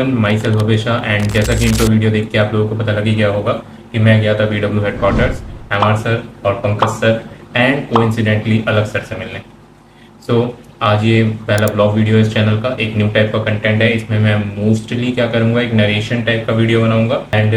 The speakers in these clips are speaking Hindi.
Everyone, myself Bhavesha. And जैसा कि इंट्रो वीडियो देख के आप लोगों को पता लग ही गया होगा कि मैं गया था पीडब्ल्यू हेडक्वार्टर्स एमआर सर और पंकज सर एंड कोइंसिडेंटली अलग सर से मिलने। सो आज ये पहला ब्लॉग वीडियो है इस चैनल का। एक न्यू टाइप का कंटेंट है। इसमें मैं मोस्टली क्या करूँगा, एक नरेशन टाइप का वीडियो बनाऊंगा एंड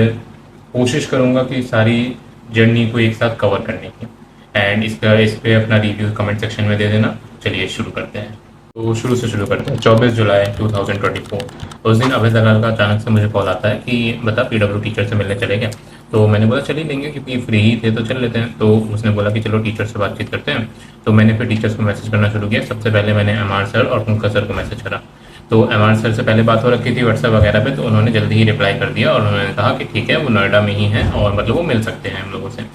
कोशिश करूँगा कि सारी जर्नी को एक साथ कवर करने की। एंड इस पे अपना रिव्यू कमेंट सेक्शन में दे देना। चलिए शुरू करते हैं। तो शुरू करते हैं। 24 जुलाई 2024 उस दिन अभय दलाल का अचानक से मुझे कॉल आता है कि बता पीडब्ल्यू टीचर से मिलने चले गए। तो मैंने बोला चल ही लेंगे क्योंकि फ्री ही थे तो चल लेते हैं। तो उसने बोला कि चलो टीचर से बातचीत करते हैं। तो मैंने फिर टीचर्स को मैसेज करना शुरू किया। सबसे पहले मैंने एमआर सर और पंकज सर को मैसेज करा। तो एमआर सर से पहले बात हो रखी थी व्हाट्सएप वगैरह पे, तो उन्होंने जल्दी ही रिप्लाई कर दिया और उन्होंने कहा कि ठीक है वो नोएडा में ही है और मतलब वो मिल सकते हैं हम लोगों से।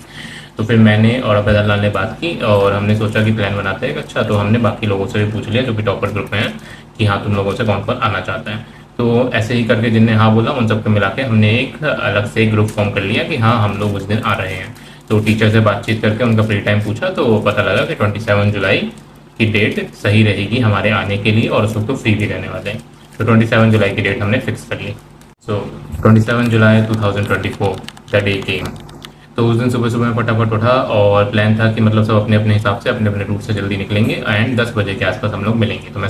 तो फिर मैंने और अभय दलाल ने बात की और हमने सोचा कि प्लान बनाते हैं। अच्छा, तो हमने बाकी लोगों से भी पूछ लिया जो कि टॉपर ग्रुप में है कि हाँ तुम लोगों से कौन कौन आना चाहता है। तो ऐसे ही करके जिनने हाँ बोला उन सबको मिला के हमने एक अलग से ग्रुप फॉर्म कर लिया कि हाँ हम लोग उस दिन आ रहे हैं। तो टीचर से बातचीत करके उनका फ्री टाइम पूछा तो पता लगा कि 27 जुलाई की डेट सही रहेगी हमारे आने के लिए और उस वक्त तो फ्री भी रहने वाले हैं। तो 27 जुलाई की डेट हमने फिक्स कर ली। सो 27 जुलाई 2024 द डे केम। तो उस दिन सुबह सुबह मैं फटाफट उठा और प्लान था कि मतलब सब अपने अपने हिसाब से अपने अपने रूट से जल्दी निकलेंगे एंड 10 बजे के आसपास हम लोग मिलेंगे। तो मैं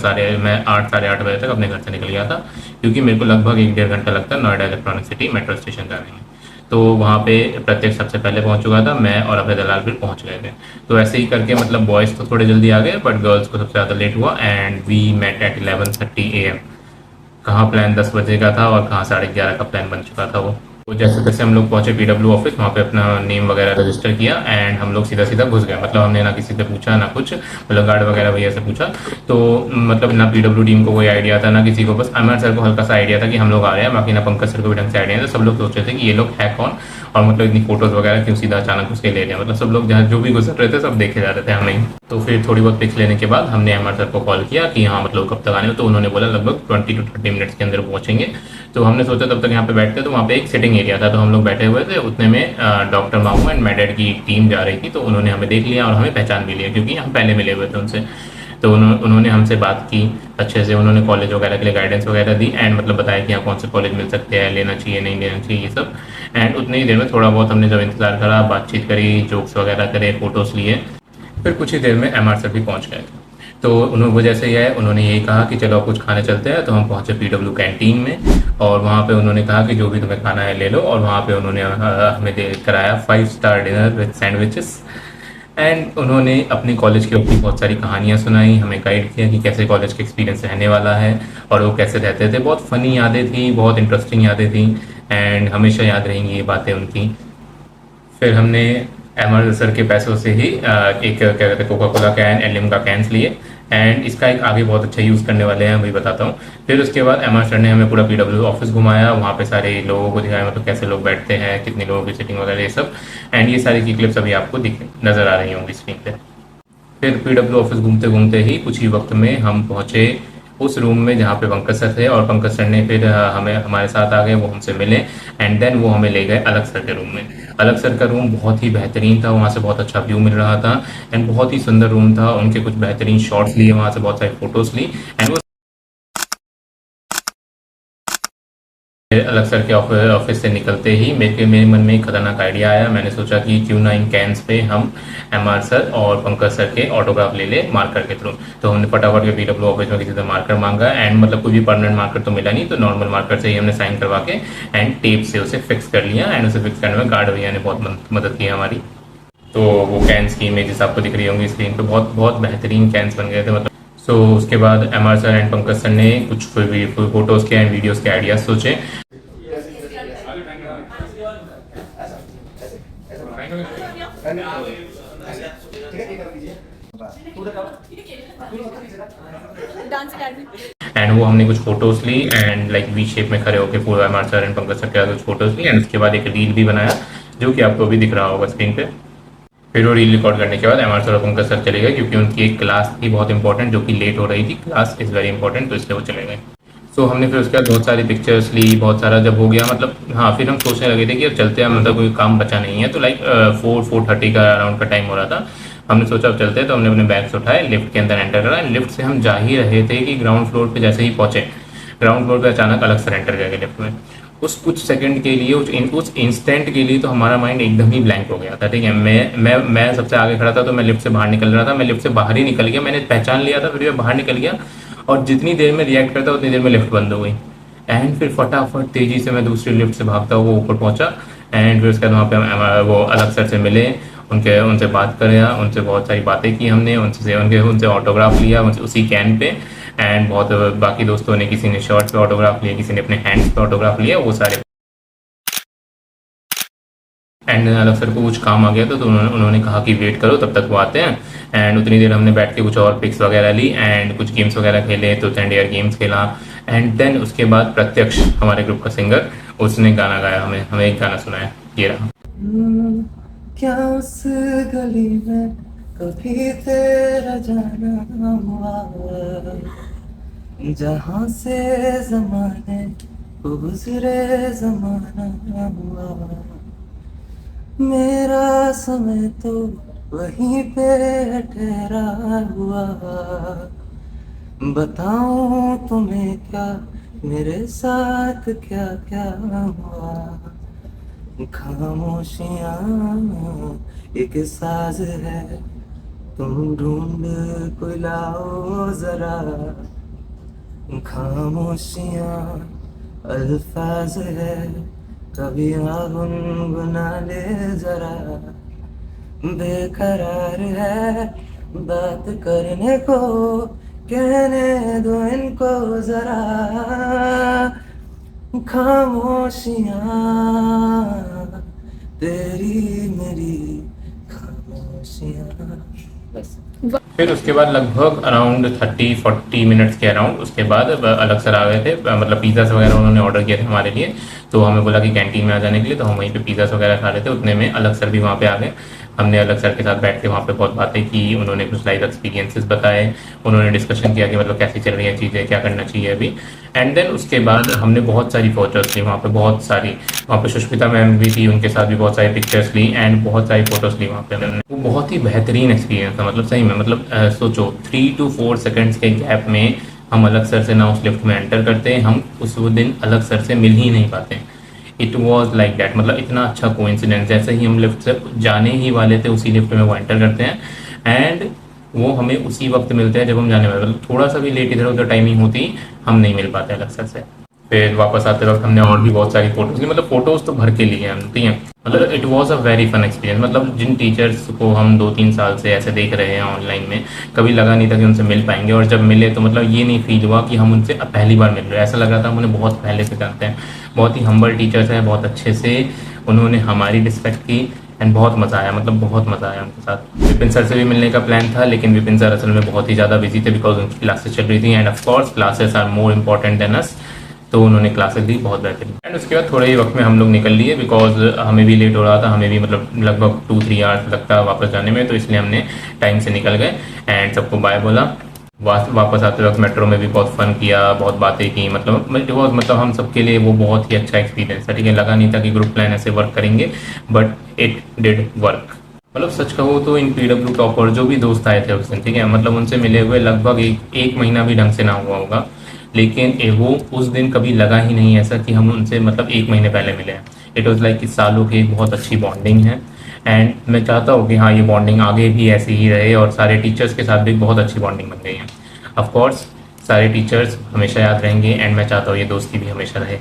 8 साढ़े 8 बजे तक अपने घर से निकल गया था क्योंकि मेरे को लगभग 1-1.5 घंटा लगता है Noida electronic city metro station जाने में। तो वहाँ पे प्रत्येक सबसे पहले पहुँच चुका था, मैं और अभय दलाल फिर पहुँच गए थे। तो ऐसे ही करके मतलब बॉयज़ तो थोड़े जल्दी आ गए बट गर्ल्स को सबसे ज़्यादा लेट हुआ and we met at 11:30 AM। कहाँ प्लान 10 बजे का था और कहाँ 11:30 का प्लान बन चुका था वो। तो जैसे तैसे हम लोग पहुंचे पीडब्ल्यू ऑफिस, वहाँ पे अपना नेम वगैरह रजिस्टर किया एंड हम लोग सीधा सीधा घुस गए। मतलब हमने ना किसी से पूछा ना कुछ, मतलब गार्ड वगैरह भैया से पूछा तो मतलब ना पीडब्ल्यू टीम को कोई आइडिया था ना किसी को, बस अमर सर को हल्का सा आइडिया था कि हम लोग आ रहे हैं, बाकी ना पंकज सर को भी ढंग से आइडिया था। सब लोग सोच रहे थे कि ये लोग है कौन और मतलब इतनी फोटोज वगैरह क्यों सीधा अचानक उसके ले लिया। मतलब सब लोग जहाँ जो भी गुजर रहे थे सब देखे जा रहे थे हमें। तो फिर थोड़ी बहुत पिक्स लेने के बाद हमने एमआर सर को कॉल किया कि हाँ मतलब कब तक आने हो। तो उन्होंने बोला लगभग 20 to 30 मिनट्स के अंदर पहुंचेंगे। तो हमने सोचा तब तक यहाँ पे बैठते, तो वहाँ पे एक सिटिंग एरिया था तो हम लोग बैठे हुए थे। उतने में डॉक्टर मामू एंड मेडेड की टीम जा रही थी तो उन्होंने हमें देख लिया और हमें पहचान भी लिया क्योंकि हम पहले मिले हुए थे उनसे। तो उन्होंने हमसे बात की अच्छे से, उन्होंने कॉलेज वगैरह के लिए गाइडेंस वगैरह दी एंड मतलब बताया कि यहाँ कौन से कॉलेज मिल सकते हैं, लेना चाहिए नहीं लेना चाहिए ये सब। एंड उतनी ही देर में थोड़ा बहुत हमने जब इंतजार करा, बातचीत करी, जोक्स वगैरह करे, फोटोज लिए, फिर कुछ ही देर में एमआर सर भी पहुँच गए थे। तो उन्होंने वो जैसे ही आए उन्होंने यही कहा कि चलो कुछ खाने चलते हैं। तो हम पहुँचे पीडब्ल्यू कैंटीन में और वहाँ पे उन्होंने कहा कि जो भी तुम्हें खाना है ले लो और वहाँ पे उन्होंने हमें दे कराया 5 star dinner with sandwiches. And उन्होंने अपने कॉलेज के ऊपर बहुत सारी कहानियाँ सुनाई, हमें गाइड किया कि कैसे कॉलेज का एक्सपीरियंस रहने वाला है और वो कैसे रहते थे। बहुत फ़नी यादें थी, बहुत इंटरेस्टिंग यादें थी एंड हमेशा याद रहेंगी ये बातें उनकी। फिर हमने एमआर सर के पैसों से ही एक क्या कहते हैं कोका कोला कैन, एलिम का कैंस लिए एंड इसका एक आगे बहुत अच्छा यूज़ करने वाले हैं, वही बताता हूँ। फिर उसके बाद एमआर सर ने हमें पूरा पीडब्ल्यू ऑफिस घुमाया, वहाँ पे सारे लोगों को दिखाया मतलब कैसे लोग बैठते हैं, कितने लोगों की सीटिंग वगैरह ये सब। एंड ये सारी की क्लिप्स अभी आपको नज़र आ रही होंगी स्क्रीन पे। फिर पीडब्ल्यू ऑफिस घूमते घूमते ही कुछ ही वक्त में हम पहुँचे उस रूम में जहाँ पे पंकज सर थे और पंकज सर ने फिर हमें हमारे साथ आ गए, वो हमसे मिले एंड देन वो हमें ले गए अलग सर के रूम में। अलग सर का रूम बहुत ही बेहतरीन था, वहाँ से बहुत अच्छा व्यू मिल रहा था एंड बहुत ही सुंदर रूम था। उनके कुछ बेहतरीन शॉट्स लिए, वहाँ से बहुत सारी फोटोज ली एंड वो अलग सर के ऑफिस से निकलते ही मेरे मन में एक खतरनाक आइडिया आया। मैंने सोचा कि क्यों ना इन कैंस पे हम एमआर सर और पंकज सर के ऑटोग्राफ ले ले मार्कर के थ्रू। तो हमने फटाफट के पीडब्ल्यू ऑफिस में किसी से मार्कर मांगा एंड मतलब कोई भी परमानेंट मार्कर तो मिला नहीं, तो नॉर्मल मार्कर से ही हमने साइन करवा के एंड टेप से उसे फिक्स कर लिया एंड उसे फिक्स करने में गार्ड भैया ने बहुत मदद की हमारी। तो वो कैंस की इमेजेस आपको दिख रही होंगी स्क्रीन पे, बहुत बहुत बेहतरीन कैंस बन गए थे मतलब। सो उसके बाद MR sir and Pankaj sir ने कुछ फोटोज के एंड वीडियोज के आइडियाज सोचे। एंड वो हमने कुछ फोटोज ली एंड लाइक वी शेप में खड़े होकर पूरा MR sir and Pankaj sir के कुछ फोटोज ली एंड उसके बाद एक रील भी बनाया जो कि आपको भी दिख रहा होगा स्क्रीन पे। फिर वो रील रिकॉर्ड करने के बाद एमआर सर और पंकज सर चले गए क्योंकि उनकी एक क्लास थी बहुत इंपॉर्टेंट जो कि लेट हो रही थी। क्लास इज़ वेरी इंपॉर्टेंट, तो इसलिए वो चले गए। तो हमने फिर उसके बाद बहुत सारी पिक्चर्स ली, बहुत सारा जब हो गया मतलब हाँ फिर हम सोचने लगे थे कि अब चलते हैं, मतलब कोई काम बचा नहीं है। तो लाइक 4:30 का अराउंड का टाइम हो रहा था। हमने सोचा अब चलते हैं, तो हमने अपने बैग्स उठाए, लिफ्ट के अंदर एंटर करा। लिफ्ट से हम जा ही रहे थे कि ग्राउंड फ्लोर पे जैसे ही पहुंचे ग्राउंड फ्लोर पे अचानक अलग सर एंटर कर गए लिफ्ट में। उस कुछ सेकंड के लिए, उस इंस्टेंट के लिए तो हमारा माइंड एकदम ही ब्लैंक हो गया था, ठीक है। मैं सबसे आगे खड़ा था, तो मैं लिफ्ट से बाहर निकल रहा था, मैं लिफ्ट से बाहर ही निकल गया, मैंने पहचान लिया था, फिर मैं बाहर निकल गया, और जितनी देर में रिएक्ट करता उतनी देर में लिफ्ट बंद हो गई। एंड फिर फटाफट तेजी से मैं दूसरी लिफ्ट से भागता हुआ ऊपर पहुंचा। एंड फिर उसके बाद वहाँ पे वो अलग सर से मिले, उनसे बात करें, उनसे बहुत सारी बातें की हमने, उनसे ऑटोग्राफ लिया उसी कैन पे। एंड बहुत बाकी दोस्तों ने, किसी ने शर्ट पे ऑटोग्राफ लिया, किसी ने अपने हैंड्स पे ऑटोग्राफ लिया, वो सारे। एंड अलग सर को कुछ काम आ गया था, तो उन्होंने कहा कि वेट करो, तब तक वो आते हैं। एंड उतनी देर हमने बैठ के कुछ और पिक्स वगैरह ली एंड कुछ गेम्स वगैरह खेले, तो एंड एयर गेम्स खेला। एंड देन उसके बाद प्रत्यक्ष, हमारे ग्रुप का सिंगर, उसने गाना गाया, हमें एक गाना सुनाया, ये रहा। क्या उस गली में कभी तेरा जाना हुआ, जहाँ से जमाने को गुजरे जमाना हुआ, मेरा समय तो वहीं पे ठहरा हुआ, बताऊं तुम्हें क्या मेरे साथ क्या क्या हुआ, खामोशियाँ एक साज है, तुम ढूंढ कोई लाओ जरा, खामोशियाँ अल्फाज है, कभी गुनगुना ले जरा, बेकरार है बात करने को, कहने दो इनको जरा, खामोशियाँ तेरी मेरी खामोशियाँ। बस। फिर उसके बाद लगभग अराउंड 30-40 मिनट्स के अराउंड उसके बाद अलग सर आ गए थे, मतलब पिज़्ज़ास वगैरह उन्होंने ऑर्डर किए थे हमारे लिए, तो हमें बोला कि कैंटीन में आ जाने के लिए, तो हम वहीं पे पिज़्ज़ास वगैरह खा रहे थे। उतने में अलग सर भी वहाँ पे आ गए। हमने अलग सर के साथ बैठ के वहाँ पे बहुत बातें की, उन्होंने कुछ लाइव एक्सपीरियंसेस बताए, उन्होंने डिस्कशन किया कि मतलब कैसी चल रही है चीज़ें, क्या करना चाहिए अभी। एंड देन उसके बाद हमने बहुत सारी फोटोज़ ली वहाँ पे, बहुत सारी। वहाँ पे सुष्मिता मैम भी थी, उनके साथ भी बहुत सारी पिक्चर्स ली एंड बहुत सारी फोटोज़ ली वहाँ पे हमने। वो बहुत ही बेहतरीन एक्सपीरियंस था, मतलब सही में, मतलब सोचो 3 to 4 सेकेंड्स के गैप में हम अलग सर से ना उस लिफ्ट में एंटर करते हैं, हम उस दिन अलग सर से मिल ही नहीं पाते। इट वॉज लाइक दैट, मतलब इतना अच्छा कोइंसिडेंस, जैसे ही हम लिफ्ट से जाने ही वाले थे उसी लिफ्ट में वो एंटर करते हैं एंड वो हमें उसी वक्त मिलते हैं जब हम जाने वाले, मतलब थोड़ा सा भी लेट इधर उधर टाइमिंग होती हम नहीं मिल पाते अलग सर से। फिर वापस आते वक्त हमने और भी बहुत सारी फोटोज ली, मतलब फोटोज तो भर के लिए हम, ठीक है। मतलब it was a very fun experience, मतलब जिन टीचर्स को हम 2-3 साल से ऐसे देख रहे हैं ऑनलाइन में, कभी लगा नहीं था कि उनसे मिल पाएंगे, और जब मिले तो मतलब ये नहीं फील हुआ कि हम उनसे पहली बार मिल रहे हैं, ऐसा लग रहा था हम उन्हें बहुत पहले से जानते हैं। बहुत ही हम्बल टीचर्स हैं, बहुत अच्छे से उन्होंने हमारी रिस्पेक्ट की एंड बहुत मज़ा आया, मतलब बहुत मज़ा आया उनके साथ। विपिन सर से भी मिलने का प्लान था, लेकिन विपिन सर असल में बहुत ही ज़्यादा बिजी थे बिकॉज उनकी क्लासेस चल रही थी and of course classes are more important than us, तो उन्होंने क्लासेस दी बहुत बेहतरीन। एंड उसके बाद थोड़े ही वक्त में हम लोग निकल लिए बिकॉज हमें भी लेट हो रहा था, हमें भी मतलब लगभग 2-3 आवर्स लगता वापस जाने में, तो इसलिए हमने टाइम से निकल गए एंड सबको बाय बोला। वापस आते वक्त मेट्रो में भी बहुत फन किया, बहुत बातें की, मतलब हम सबके लिए वो बहुत ही अच्छा एक्सपीरियंस था, ठीक है। लगा नहीं था कि ग्रुप प्लान ऐसे वर्क करेंगे, बट इट डिड वर्क। मतलब सच कहो तो इन पीडब्ल्यू टॉपर जो भी दोस्त आए थे उस दिन, ठीक है, मतलब उनसे मिले हुए लगभग एक महीना भी ढंग से ना हुआ होगा, लेकिन वो उस दिन कभी लगा ही नहीं ऐसा कि हम उनसे मतलब 1 महीने पहले मिले हैं। इट वॉज लाइक कि सालों की एक बहुत अच्छी बॉन्डिंग है एंड मैं चाहता हूँ कि हाँ ये बॉन्डिंग आगे भी ऐसी ही रहे, और सारे टीचर्स के साथ भी बहुत अच्छी बॉन्डिंग बन गई है। ऑफ कोर्स सारे टीचर्स हमेशा याद रहेंगे एंड मैं चाहता हूँ ये दोस्ती भी हमेशा रहे।